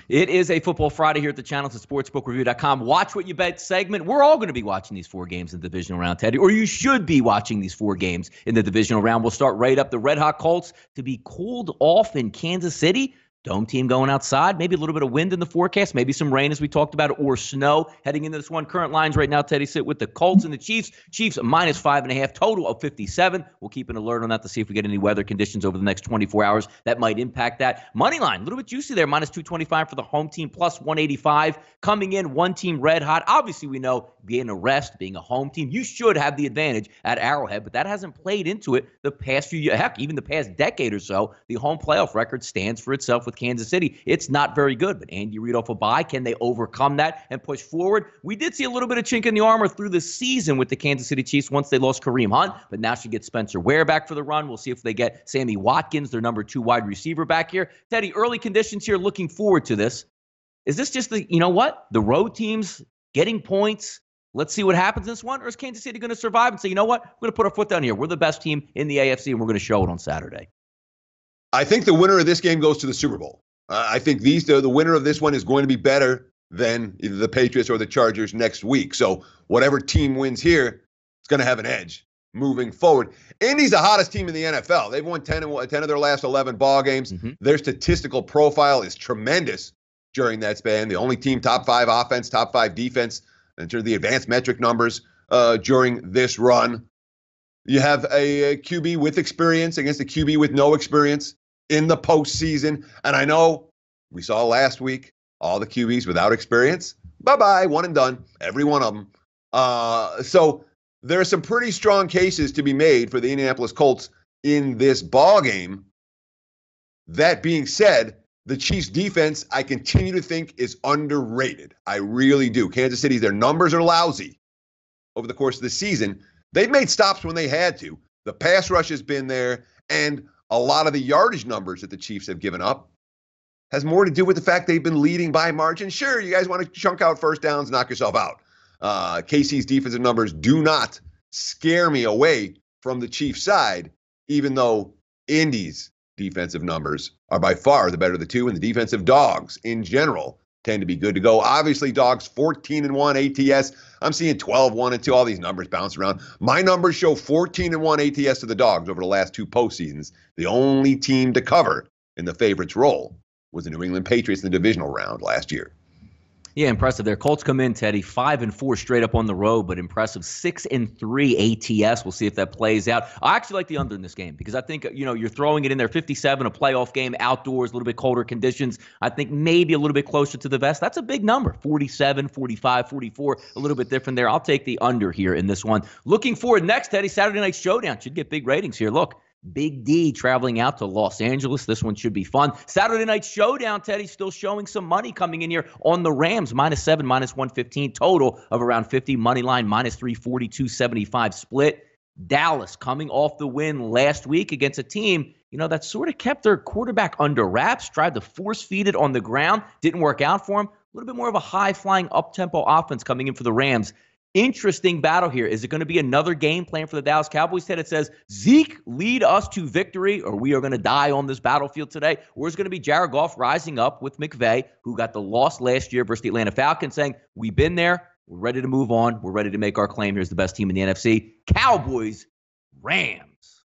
It is a Football Friday here at the channel. It's at sportsbookreview.com. Watch what you bet segment. We're all going to be watching these 4 games in the divisional round, Teddy, or you should be watching these 4 games in the divisional round. We'll start right up. The Red Hot Colts to be cooled off in Kansas City. Dome team going outside, maybe a little bit of wind in the forecast, maybe some rain as we talked about, or snow heading into this one. Current lines right now, Teddy, sit with the Colts and the Chiefs. Chiefs minus 5.5, total of 57. We'll keep an alert on that to see if we get any weather conditions over the next 24 hours that might impact that. Money line, a little bit juicy there, minus 225 for the home team, plus 185. Coming in, one team red hot. Obviously, we know being a rest, being a home team, you should have the advantage at Arrowhead, but that hasn't played into it the past few years. Heck, even the past decade or so. The home playoff record stands for itself with Kansas City. It's not very good, but Andy Reid off a bye. Can they overcome that and push forward? We did see a little bit of chink in the armor through the season with the Kansas City Chiefs once they lost Kareem Hunt, but now she gets Spencer Ware back for the run. We'll see if they get Sammy Watkins, their number 2 wide receiver, back here. Teddy, early conditions here, looking forward to this. Is this just the road teams getting points? Let's see what happens in this one. Or is Kansas City going to survive and say, you know what, we're going to put our foot down here. We're the best team in the AFC, and we're going to show it on Saturday? I think the winner of this game goes to the Super Bowl. I think the winner of this one is going to be better than either the Patriots or the Chargers next week. So whatever team wins here, it's going to have an edge moving forward. Indy's the hottest team in the NFL. They've won 10 of their last 11 ball games. Mm-hmm. Their statistical profile is tremendous during that span. The only team top 5 offense, top 5 defense in terms of the advanced metric numbers during this run. You have a QB with experience against a QB with no experience in the postseason. And I know we saw last week all the QBs without experience. Bye-bye, one and done, every one of them. So there are some pretty strong cases to be made for the Indianapolis Colts in this ball game. That being said, the Chiefs' defense, I continue to think, is underrated. I really do. Kansas City, their numbers are lousy over the course of the season. They've made stops when they had to. The pass rush has been there, and a lot of the yardage numbers that the Chiefs have given up has more to do with the fact they've been leading by margin. Sure, you guys want to chunk out first downs, knock yourself out. KC's defensive numbers do not scare me away from the Chiefs' side, even though Indy's defensive numbers are by far the better of the two, and the defensive dogs in general tend to be good to go. Obviously, dogs 14-1 ATS. I'm seeing 12-1-2. All these numbers bounce around. My numbers show 14-1 ATS to the dogs over the last 2 postseasons. The only team to cover in the favorites role was the New England Patriots in the divisional round last year. Yeah, impressive there. Colts come in, Teddy, 5-4 straight up on the road, but impressive 6-3 ATS. We'll see if that plays out. I actually like the under in this game because I think, you're throwing it in there, 57, a playoff game, outdoors, a little bit colder conditions. I think maybe a little bit closer to the vest. That's a big number, 47, 45, 44, a little bit different there. I'll take the under here in this one. Looking forward next, Teddy, Saturday Night Showdown. Should get big ratings here. Look. Big D traveling out to Los Angeles. This one should be fun. Saturday Night Showdown, Teddy, still showing some money coming in here on the Rams. -7, -115, total of around 50. Money line, -340, 275 split. Dallas coming off the win last week against a team, that sort of kept their quarterback under wraps, tried to force feed it on the ground. Didn't work out for him. A little bit more of a high-flying, up-tempo offense coming in for the Rams. Interesting battle here. Is it going to be another game plan for the Dallas Cowboys? Ted, it says, Zeke, lead us to victory, or we are going to die on this battlefield today. Or is it going to be Jared Goff rising up with McVay, who got the loss last year versus the Atlanta Falcons, saying, we've been there, we're ready to move on, we're ready to make our claim. Here's the best team in the NFC. Cowboys, Rams.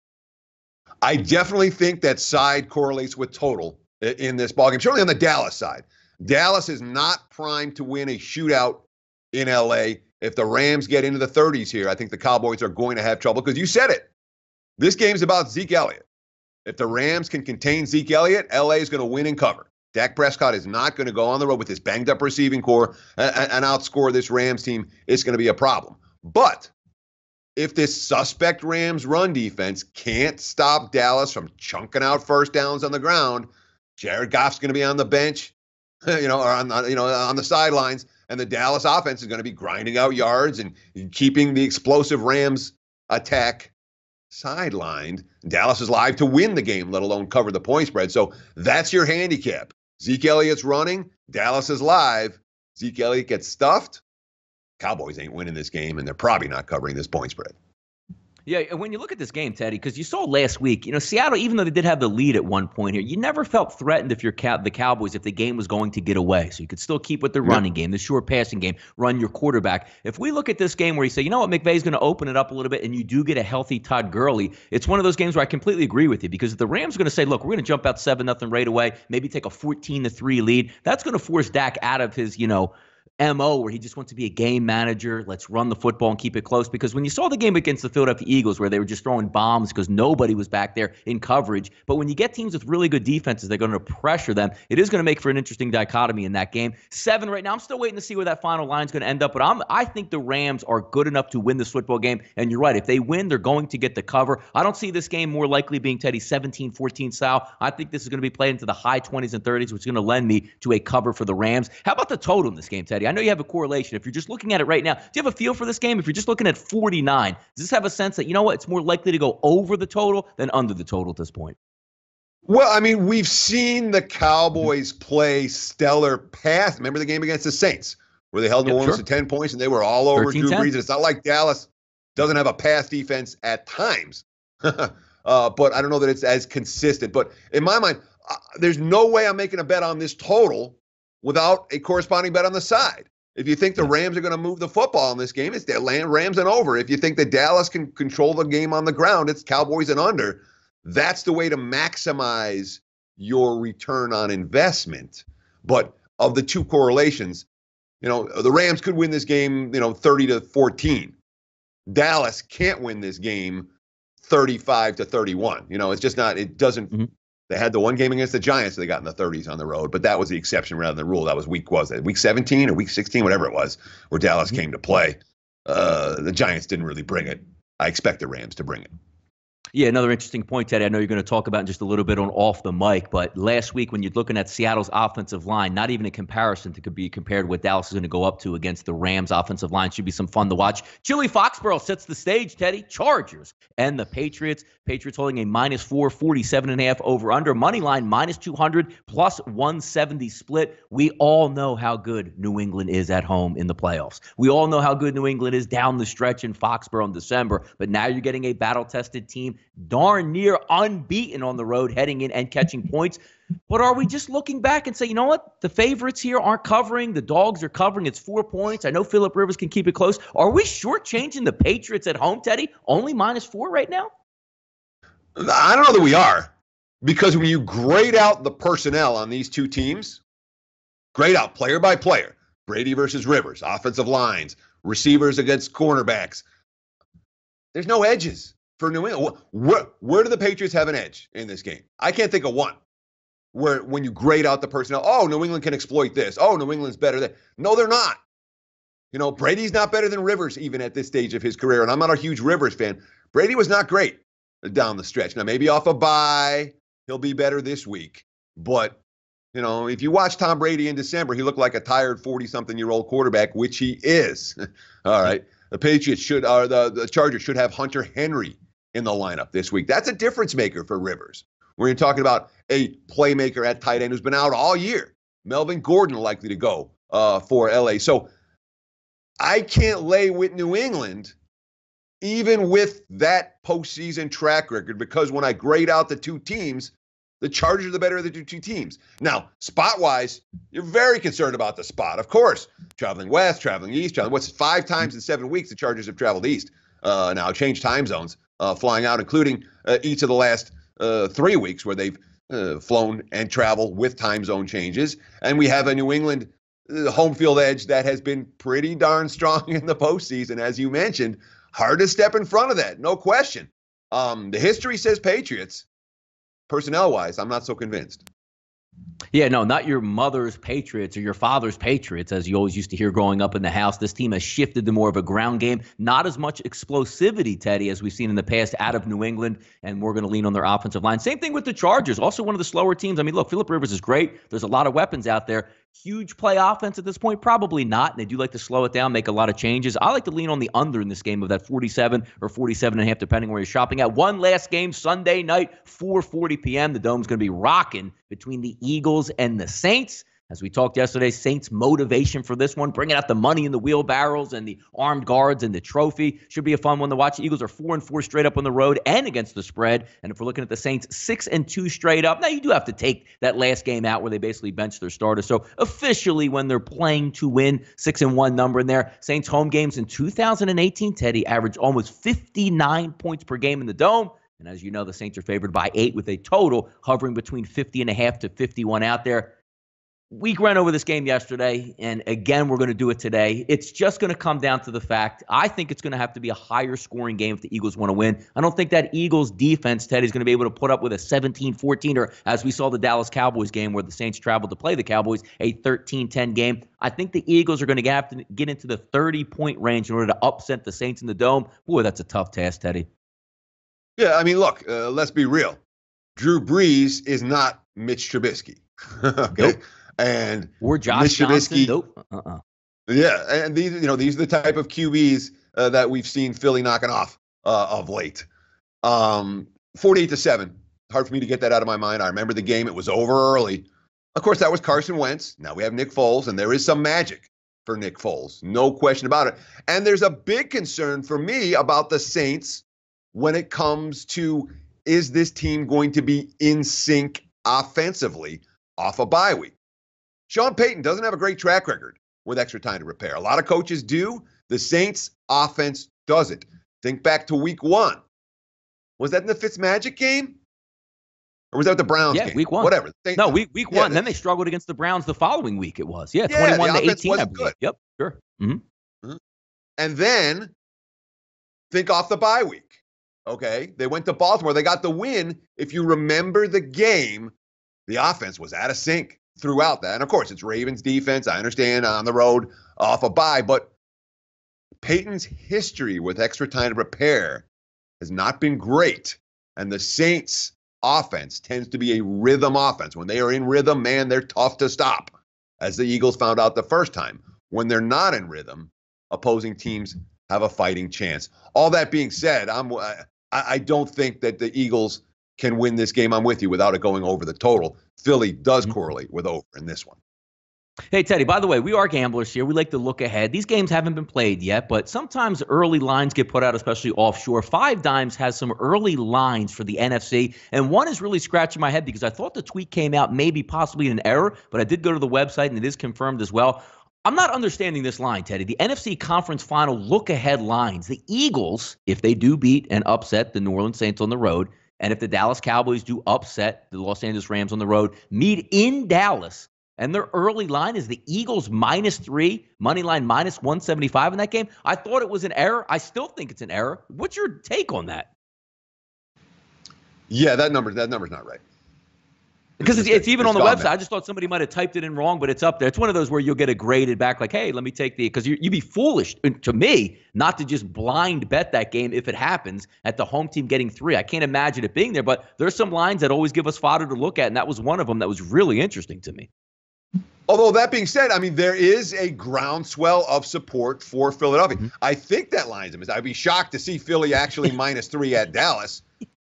I definitely think that side correlates with total in this ballgame, certainly on the Dallas side. Dallas is not primed to win a shootout in L.A. If the Rams get into the 30s here, I think the Cowboys are going to have trouble because you said it. This game's about Zeke Elliott. If the Rams can contain Zeke Elliott, LA is going to win and cover. Dak Prescott is not going to go on the road with this banged-up receiving core and outscore this Rams team. It's going to be a problem. But if this suspect Rams run defense can't stop Dallas from chunking out first downs on the ground, Jared Goff's going to be on the bench, or on the sidelines. And the Dallas offense is going to be grinding out yards and keeping the explosive Rams attack sidelined. Dallas is live to win the game, let alone cover the point spread. So that's your handicap. Zeke Elliott's running. Dallas is live. Zeke Elliott gets stuffed. Cowboys ain't winning this game, and they're probably not covering this point spread. Yeah, and when you look at this game, Teddy, because you saw last week, Seattle, even though they did have the lead at one point here, you never felt threatened if you're the Cowboys if the game was going to get away. So you could still keep with the running game, the short passing game, run your quarterback. If we look at this game where you say, you know what, McVay's going to open it up a little bit, and you do get a healthy Todd Gurley, it's one of those games where I completely agree with you, because if the Rams are going to say, look, we're going to jump out 7-0 right away, maybe take a 14-3 lead, that's going to force Dak out of his, MO, where he just wants to be a game manager. Let's run the football and keep it close. Because when you saw the game against the Philadelphia Eagles, where they were just throwing bombs because nobody was back there in coverage, but when you get teams with really good defenses, they're going to pressure them. It is going to make for an interesting dichotomy in that game. 7 right now. I'm still waiting to see where that final line is going to end up, but I think the Rams are good enough to win this football game. And you're right. If they win, they're going to get the cover. I don't see this game more likely being Teddy 17-14 style. I think this is going to be played into the high 20s and 30s, which is going to lend me to a cover for the Rams. How about the total in this game, Teddy? I know you have a correlation. If you're just looking at it right now, do you have a feel for this game? If you're just looking at 49, does this have a sense that, it's more likely to go over the total than under the total at this point? Well, I mean, we've seen the Cowboys play stellar pass. Remember the game against the Saints where they held New Orleans to 10 points and they were all over Drew Brees. It's not like Dallas doesn't have a pass defense at times, but I don't know that it's as consistent. But in my mind, there's no way I'm making a bet on this total without a corresponding bet on the side. If you think the Rams are going to move the football in this game, it's Rams and over. If you think that Dallas can control the game on the ground, it's Cowboys and under. That's the way to maximize your return on investment. But of the two correlations, the Rams could win this game, 30-14. Dallas can't win this game 35-31. It's just not, it doesn't. Mm-hmm. They had the one game against the Giants, so they got in the 30s on the road, but that was the exception rather than the rule. That was week 17 or week 16, whatever it was, where Dallas came to play. The Giants didn't really bring it. I expect the Rams to bring it. Yeah, another interesting point, Teddy. I know you're going to talk about in just a little bit on off the mic, but last week when you're looking at Seattle's offensive line, not even a comparison to could be compared with Dallas is going to go up to against the Rams offensive line. Should be some fun to watch. Chili Foxborough sets the stage, Teddy. Chargers and the Patriots. Patriots holding a -4, 47.5 over under. Money line -200 plus 170 split. We all know how good New England is at home in the playoffs. We all know how good New England is down the stretch in Foxborough in December, but now you're getting a battle-tested team darn near unbeaten on the road, heading in and catching points. But are we just looking back and say, you know what? The favorites here aren't covering. The dogs are covering. It's 4 points. I know Phillip Rivers can keep it close. Are we shortchanging the Patriots at home, Teddy? Only -4 right now? I don't know that we are. Because when you grade out the personnel on these two teams, grade out player by player, Brady versus Rivers, offensive lines, receivers against cornerbacks, there's no edges for New England. Where do the Patriots have an edge in this game? I can't think of one. Where when you grade out the personnel, oh, New England can exploit this. Oh, New England's better than. No, they're not. Brady's not better than Rivers even at this stage of his career, and I'm not a huge Rivers fan. Brady was not great down the stretch. Now, maybe off a bye, he'll be better this week. But, if you watch Tom Brady in December, he looked like a tired 40-something-year-old quarterback, which he is. All right. The Patriots the Chargers should have Hunter Henry in the lineup this week. That's a difference maker for Rivers. We're talking about a playmaker at tight end who's been out all year. Melvin Gordon likely to go for LA. So I can't lay with New England, even with that postseason track record, because when I grade out the two teams, the Chargers are the better of the two teams. Now, spot-wise, you're very concerned about the spot. Of course, traveling west, traveling east, 5 times in 7 weeks the Chargers have traveled east. Now, changed time zones, flying out, including each of the last 3 weeks where they've flown and traveled with time zone changes. And we have a New England home field edge that has been pretty darn strong in the postseason, as you mentioned. Hard to step in front of that, no question. The history says Patriots. Personnel-wise, I'm not so convinced. Yeah, no, not your mother's Patriots or your father's Patriots, as you always used to hear growing up in the house. This team has shifted to more of a ground game, not as much explosivity, Teddy, as we've seen in the past out of New England, and we're going to lean on their offensive line. Same thing with the Chargers, also one of the slower teams. I mean, look, Phillip Rivers is great. There's a lot of weapons out there. Huge play offense at this point? Probably not. And they do like to slow it down, make a lot of changes. I like to lean on the under in this game of that 47 or 47.5, depending where you're shopping at. One last game, Sunday night, 4:40 p.m. The Dome's going to be rocking between the Eagles and the Saints. As we talked yesterday, Saints' motivation for this one, bringing out the money in the wheelbarrows and the armed guards and the trophy. Should be a fun one to watch. The Eagles are 4-4 straight up on the road and against the spread. And if we're looking at the Saints, 6-2 straight up. Now, you do have to take that last game out where they basically benched their starters. So officially, when they're playing to win, 6-1 number in there. Saints' home games in 2018, Teddy, averaged almost 59 points per game in the Dome. And as you know, the Saints are favored by 8 with a total hovering between 50.5 to 51 out there. We ran over this game yesterday, and again, we're going to do it today. It's just going to come down to the fact, I think it's going to have to be a higher scoring game if the Eagles want to win. I don't think that Eagles defense, Ted, is going to be able to put up with a 17-14, or as we saw the Dallas Cowboys game where the Saints traveled to play the Cowboys, a 13-10 game. I think the Eagles are going to have to get into the 30-point range in order to upset the Saints in the Dome. Boy, that's a tough task, Teddy. Yeah, I mean, look, let's be real. Drew Brees is not Mitch Trubisky. Okay. Nope. And or Josh Johnson. Nope. Yeah, and these are the type of QBs that we've seen Philly knocking off of late. 48-7. Hard for me to get that out of my mind. I remember the game; it was over early. Of course, that was Carson Wentz. Now we have Nick Foles, and there is some magic for Nick Foles, no question about it. And there's a big concern for me about the Saints when it comes to, is this team going to be in sync offensively off a bye week? Sean Payton doesn't have a great track record with extra time to prepare. A lot of coaches do. The Saints offense doesn't. Think back to week 1. Was that in the Fitzmagic game? Or was that the Browns game? Yeah, week 1. Whatever. No, week 1. Then they struggled against the Browns the following week it was. Yeah, 21-18, I believe. Good. Yep, sure. Mm-hmm. And then think off the bye week. Okay? They went to Baltimore. They got the win. If you remember the game, the offense was out of sync throughout that. And of course, it's Ravens defense. I understand on the road off a bye, but Peyton's history with extra time to prepare has not been great. And the Saints offense tends to be a rhythm offense. When they are in rhythm, man, they're tough to stop, as the Eagles found out the first time. When they're not in rhythm, opposing teams have a fighting chance. All that being said, I don't think that the Eagles can win this game. I'm with you without it going over the total. Philly does correlate with over in this one. Hey, Teddy, by the way, we are gamblers here. We like to look ahead. These games haven't been played yet, but sometimes early lines get put out, especially offshore. Five Dimes has some early lines for the NFC, and one is really scratching my head because I thought the tweet came out maybe possibly in an error, but I did go to the website, and it is confirmed as well. I'm not understanding this line, Teddy. The NFC Conference Final look-ahead lines. The Eagles, if they do beat and upset the New Orleans Saints on the road, and if the Dallas Cowboys do upset the Los Angeles Rams on the road, meet in Dallas, and their early line is the Eagles -3, money line -175 in that game. I thought it was an error. I still think it's an error. What's your take on that? Yeah, that number's not right. Because it's even on the website. I just thought somebody might have typed it in wrong, but it's up there. It's one of those where you'll get it graded back like, hey, let me take because you'd be foolish, to me, not to just blind bet that game if it happens at the home team getting 3. I can't imagine it being there, but there's some lines that always give us fodder to look at, and that was one of them that was really interesting to me. Although that being said, I mean, there is a groundswell of support for Philadelphia. Mm-hmm. I think that lines them. I'd be shocked to see Philly actually -3 at Dallas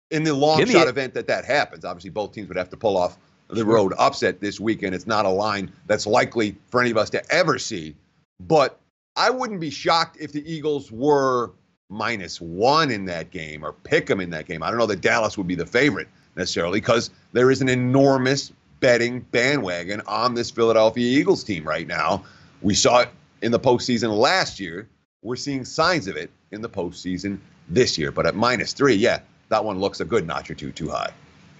in the long shot event that happens. Obviously, both teams would have to pull off the road upset this weekend. It's not a line that's likely for any of us to ever see. But I wouldn't be shocked if the Eagles were -1 in that game or pick them in that game. I don't know that Dallas would be the favorite necessarily because there is an enormous betting bandwagon on this Philadelphia Eagles team right now. We saw it in the postseason last year. We're seeing signs of it in the postseason this year. But at -3, yeah, that one looks a good notch or two too high.